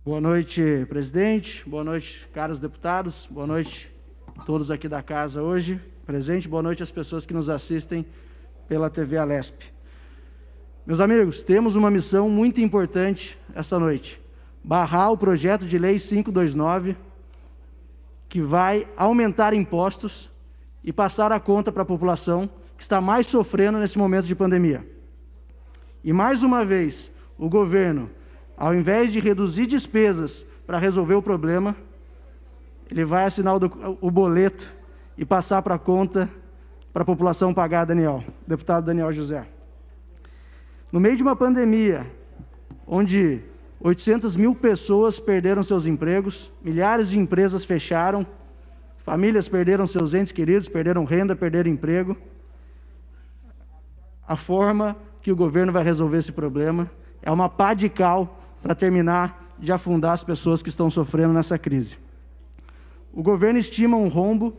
Boa noite, presidente. Boa noite, caros deputados. Boa noite a todos aqui da casa hoje presente. Boa noite às pessoas que nos assistem pela TV Alesp. Meus amigos, temos uma missão muito importante esta noite. Barrar o projeto de lei 529, que vai aumentar impostos e passar a conta para a população que está mais sofrendo nesse momento de pandemia. E mais uma vez, o governo, ao invés de reduzir despesas para resolver o problema, ele vai assinar o boleto e passar para a conta para a população pagar, deputado Daniel José. No meio de uma pandemia, onde 800 mil pessoas perderam seus empregos, milhares de empresas fecharam, famílias perderam seus entes queridos, perderam renda, perderam emprego, a forma que o governo vai resolver esse problema é uma pá de cal para terminar de afundar as pessoas que estão sofrendo nessa crise. O governo estima um rombo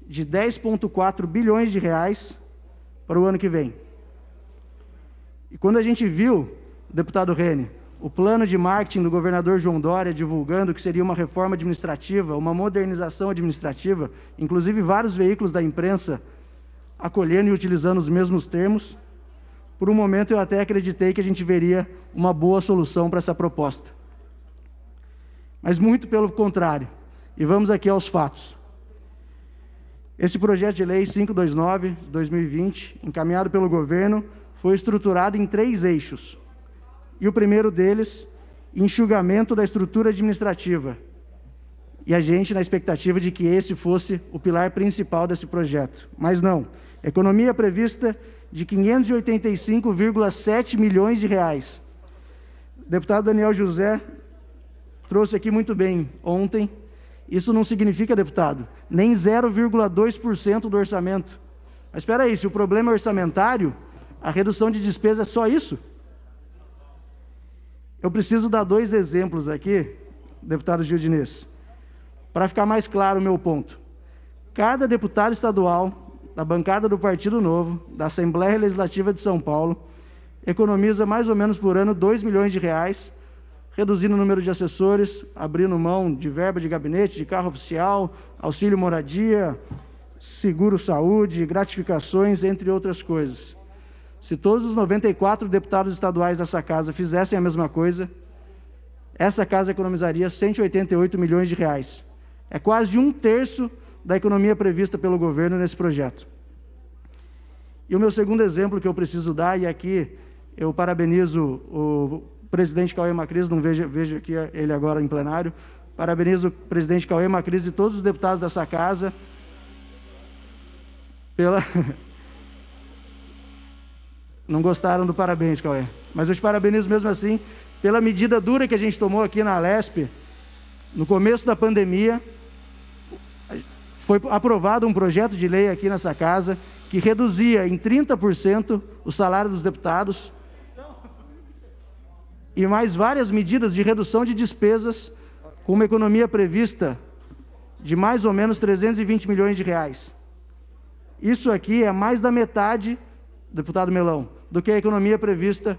de 10,4 bilhões de reais para o ano que vem. E quando a gente viu, deputado Rene, o plano de marketing do governador João Dória divulgando que seria uma reforma administrativa, uma modernização administrativa, inclusive vários veículos da imprensa acolhendo e utilizando os mesmos termos, por um momento eu até acreditei que a gente veria uma boa solução para essa proposta. Mas muito pelo contrário. E vamos aqui aos fatos. Esse projeto de lei 529 de 2020, encaminhado pelo governo, foi estruturado em 3 eixos. E o primeiro deles, enxugamento da estrutura administrativa. E a gente na expectativa de que esse fosse o pilar principal desse projeto. Mas não. Economia prevista de 585,7 milhões de reais. O deputado Daniel José trouxe aqui muito bem ontem. Isso não significa, deputado, nem 0,2% do orçamento. Mas espera aí, se o problema é orçamentário, a redução de despesa é só isso? Eu preciso dar 2 exemplos aqui, deputado Gil Diniz, para ficar mais claro o meu ponto. Cada deputado estadual da bancada do Partido Novo, da Assembleia Legislativa de São Paulo, economiza mais ou menos por ano 2 milhões de reais, reduzindo o número de assessores, abrindo mão de verba de gabinete, de carro oficial, auxílio moradia, seguro saúde, gratificações, entre outras coisas. Se todos os 94 deputados estaduais dessa casa fizessem a mesma coisa, essa casa economizaria 188 milhões de reais. É quase 1/3 da economia prevista pelo governo nesse projeto. E o meu segundo exemplo que eu preciso dar, e aqui eu parabenizo o presidente Cauê Macris, não vejo aqui ele agora em plenário, parabenizo o presidente Cauê Macris e todos os deputados dessa casa pela... Não gostaram do parabéns, Cauê, mas eu te parabenizo mesmo assim pela medida dura que a gente tomou aqui na Alesp, no começo da pandemia. Foi aprovado um projeto de lei aqui nessa casa que reduzia em 30% o salário dos deputados e mais várias medidas de redução de despesas com uma economia prevista de mais ou menos 320 milhões de reais. Isso aqui é mais da metade, deputado Melão, do que a economia prevista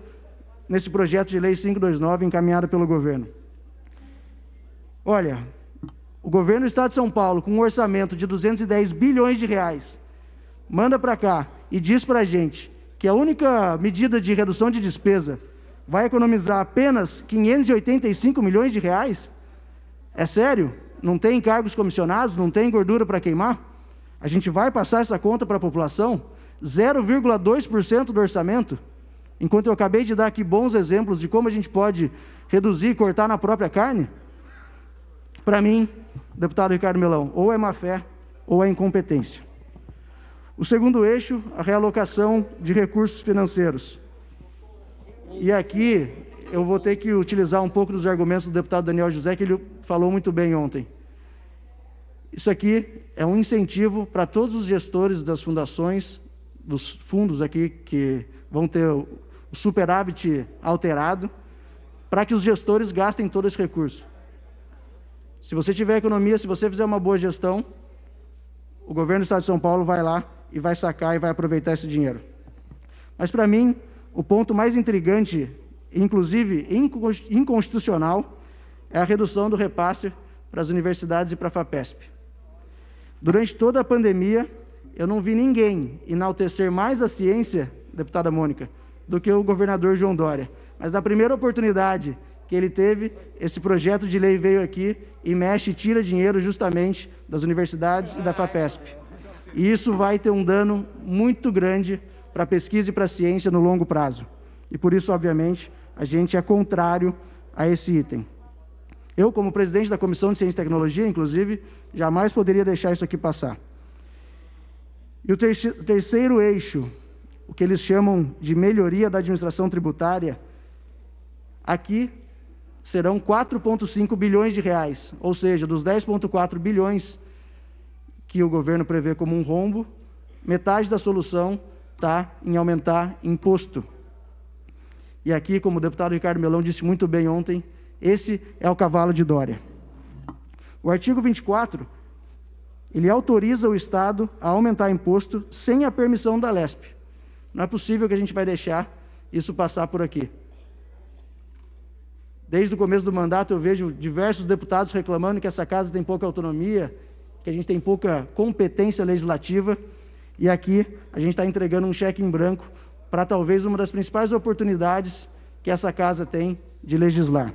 nesse projeto de lei 529 encaminhado pelo governo. Olha, o governo do Estado de São Paulo, com um orçamento de 210 bilhões de reais, manda para cá e diz para a gente que a única medida de redução de despesa vai economizar apenas 585 milhões de reais? É sério? Não tem encargos comissionados? Não tem gordura para queimar? A gente vai passar essa conta para a população? 0,2% do orçamento? Enquanto eu acabei de dar aqui bons exemplos de como a gente pode reduzir e cortar na própria carne? Para mim, deputado Ricardo Melão, ou é má fé ou é incompetência. O segundo eixo, a realocação de recursos financeiros. E aqui eu vou ter que utilizar um pouco dos argumentos do deputado Daniel José, que ele falou muito bem ontem. Isso aqui é um incentivo para todos os gestores das fundações, dos fundos aqui que vão ter o superávit alterado, para que os gestores gastem todo esse recurso. Se você tiver economia, se você fizer uma boa gestão, o governo do Estado de São Paulo vai lá e vai sacar e vai aproveitar esse dinheiro. Mas, para mim, o ponto mais intrigante, inclusive inconstitucional, é a redução do repasse para as universidades e para a FAPESP. Durante toda a pandemia, eu não vi ninguém enaltecer mais a ciência, deputada Mônica, do que o governador João Dória. Mas na primeira oportunidade que ele teve, esse projeto de lei veio aqui e mexe e tira dinheiro justamente das universidades e da FAPESP. E isso vai ter um dano muito grande para a pesquisa e para a ciência no longo prazo. E por isso, obviamente, a gente é contrário a esse item. Eu, como presidente da Comissão de Ciência e Tecnologia, inclusive, jamais poderia deixar isso aqui passar. E o terceiro eixo, o que eles chamam de melhoria da administração tributária, aqui serão 4,5 bilhões de reais, ou seja, dos 10,4 bilhões que o governo prevê como um rombo, metade da solução está em aumentar imposto. E aqui, como o deputado Ricardo Melão disse muito bem ontem, esse é o cavalo de Dória. O artigo 24, ele autoriza o Estado a aumentar imposto sem a permissão da Lesp. Não é possível que a gente vai deixar isso passar por aqui. Desde o começo do mandato eu vejo diversos deputados reclamando que essa casa tem pouca autonomia, que a gente tem pouca competência legislativa, e aqui a gente está entregando um cheque em branco para talvez uma das principais oportunidades que essa casa tem de legislar.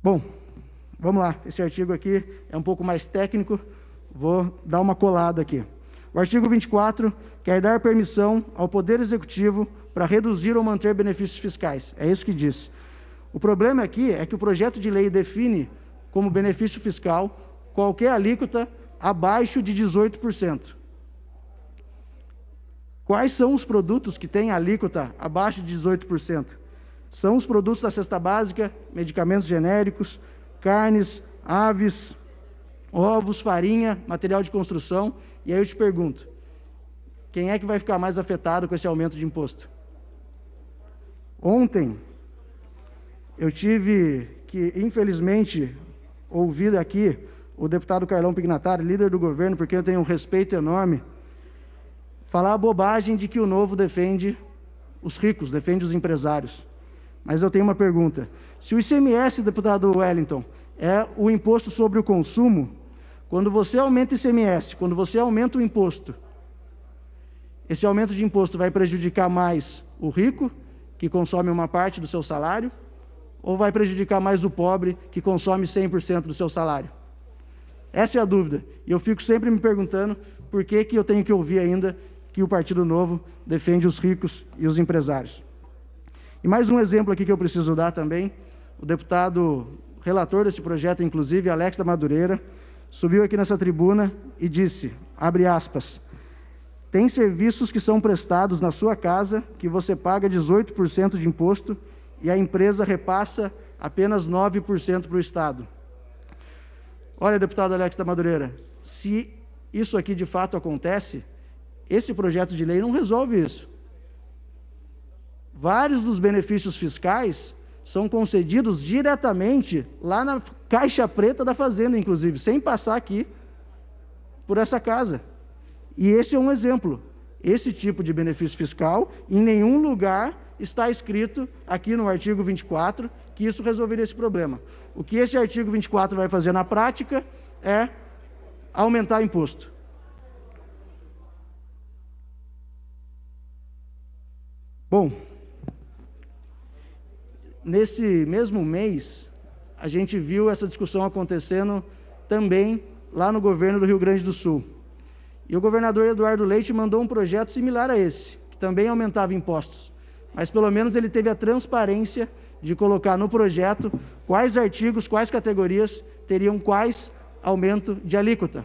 Bom, vamos lá, esse artigo aqui é um pouco mais técnico, vou dar uma colada aqui. O artigo 24 quer dar permissão ao Poder Executivo para reduzir ou manter benefícios fiscais, é isso que diz. O problema aqui é que o projeto de lei define como benefício fiscal qualquer alíquota abaixo de 18%. Quais são os produtos que têm alíquota abaixo de 18%? São os produtos da cesta básica, medicamentos genéricos, carnes, aves, ovos, farinha, material de construção. E aí eu te pergunto, quem é que vai ficar mais afetado com esse aumento de imposto? Ontem, eu tive que, infelizmente, ouvir aqui o deputado Carlão Pignatari, líder do governo, porque eu tenho um respeito enorme, falar a bobagem de que o Novo defende os ricos, defende os empresários. Mas eu tenho uma pergunta. Se o ICMS, deputado Wellington, é o imposto sobre o consumo, quando você aumenta o ICMS, quando você aumenta o imposto, esse aumento de imposto vai prejudicar mais o rico, que consome uma parte do seu salário, ou vai prejudicar mais o pobre, que consome 100% do seu salário? Essa é a dúvida. E eu fico sempre me perguntando por que eu tenho que ouvir ainda que o Partido Novo defende os ricos e os empresários. E mais um exemplo aqui que eu preciso dar também, o deputado relator desse projeto, inclusive, Alex da Madureira, subiu aqui nessa tribuna e disse, abre aspas, tem serviços que são prestados na sua casa que você paga 18% de imposto e a empresa repassa apenas 9% para o Estado. Olha, deputado Alex da Madureira, se isso aqui de fato acontece, esse projeto de lei não resolve isso. Vários dos benefícios fiscais são concedidos diretamente lá na caixa preta da Fazenda, inclusive, sem passar aqui por essa casa. E esse é um exemplo. Esse tipo de benefício fiscal, em nenhum lugar está escrito aqui no artigo 24 que isso resolveria esse problema. O que esse artigo 24 vai fazer na prática é aumentar imposto. Bom, nesse mesmo mês, a gente viu essa discussão acontecendo também lá no governo do Rio Grande do Sul. E o governador Eduardo Leite mandou um projeto similar a esse, que também aumentava impostos. Mas pelo menos ele teve a transparência de colocar no projeto quais artigos, quais categorias teriam quais aumento de alíquota.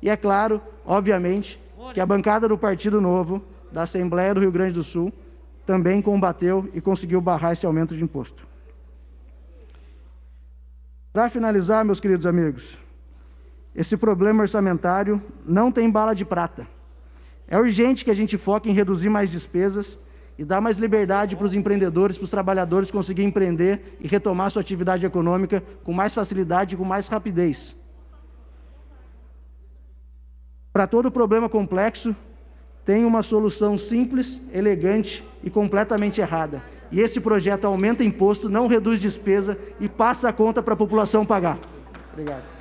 E é claro, obviamente, que a bancada do Partido Novo, da Assembleia do Rio Grande do Sul, também combateu e conseguiu barrar esse aumento de imposto. Para finalizar, meus queridos amigos, esse problema orçamentário não tem bala de prata. É urgente que a gente foque em reduzir mais despesas e dar mais liberdade para os empreendedores, para os trabalhadores conseguirem empreender e retomar sua atividade econômica com mais facilidade e com mais rapidez. Para todo problema complexo, tem uma solução simples, elegante e completamente errada. E este projeto aumenta imposto, não reduz despesa e passa a conta para a população pagar. Obrigado.